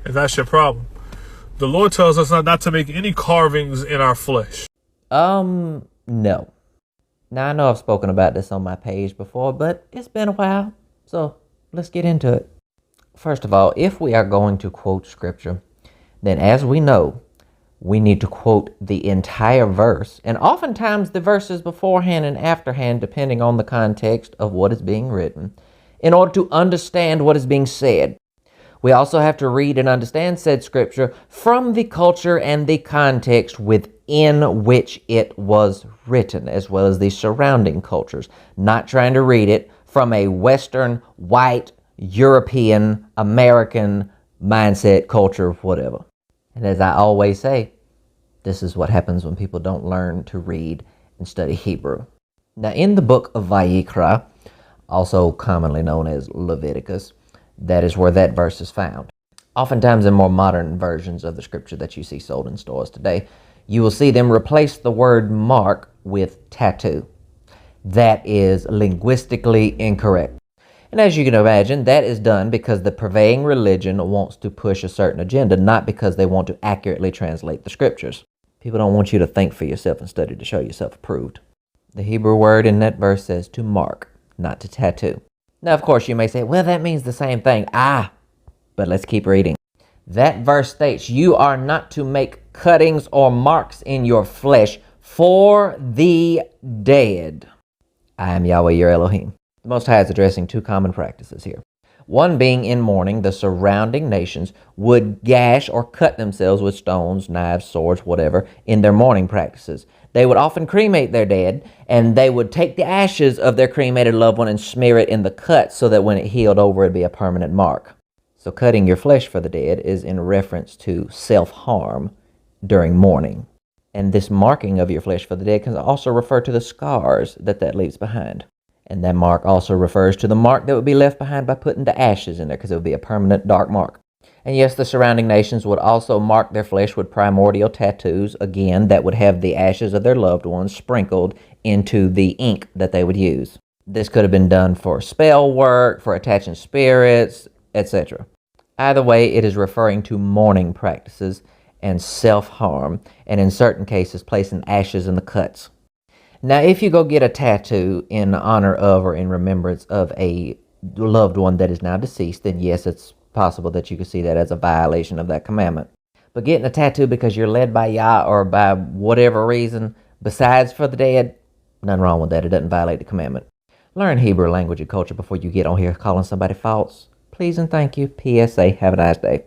And that's your problem. The Lord tells us not to make any carvings in our flesh. No. Now, I know I've spoken about this on my page before, but it's been a while, so let's get into it. First of all, if we are going to quote scripture, then as we know, we need to quote the entire verse, and oftentimes the verses beforehand and afterhand, depending on the context of what is being written, in order to understand what is being said. We also have to read and understand said scripture from the culture and the context within which it was written, as well as the surrounding cultures. Not trying to read it from a Western, white, European, American mindset, culture, whatever. And as I always say, this is what happens when people don't learn to read and study Hebrew. Now, in the book of Vayikra, also commonly known as Leviticus, that is where that verse is found. Oftentimes in more modern versions of the scripture that you see sold in stores today, you will see them replace the word mark with tattoo. That is linguistically incorrect. And as you can imagine, that is done because the prevailing religion wants to push a certain agenda, not because they want to accurately translate the scriptures. People don't want you to think for yourself and study to show yourself approved. The Hebrew word in that verse says to mark, not to tattoo. Now, of course, you may say, well, that means the same thing. But let's keep reading. That verse states, you are not to make cuttings or marks in your flesh for the dead. I am Yahweh your Elohim. The Most High is addressing two common practices here. One being in mourning, the surrounding nations would gash or cut themselves with stones, knives, swords, whatever, in their mourning practices. They would often cremate their dead, and they would take the ashes of their cremated loved one and smear it in the cut so that when it healed over, it'd be a permanent mark. So cutting your flesh for the dead is in reference to self-harm during mourning. And this marking of your flesh for the dead can also refer to the scars that leaves behind. And that mark also refers to the mark that would be left behind by putting the ashes in there, because it would be a permanent dark mark. And yes, the surrounding nations would also mark their flesh with primordial tattoos, again, that would have the ashes of their loved ones sprinkled into the ink that they would use. This could have been done for spell work, for attaching spirits, etc. Either way, it is referring to mourning practices and self-harm, and in certain cases, placing ashes in the cuts. Now, if you go get a tattoo in honor of or in remembrance of a loved one that is now deceased, then yes, it's possible that you could see that as a violation of that commandment. But getting a tattoo because you're led by Yah or by whatever reason besides for the dead, nothing wrong with that. It doesn't violate the commandment. Learn Hebrew language and culture before you get on here calling somebody false. Please and thank you. PSA. Have a nice day.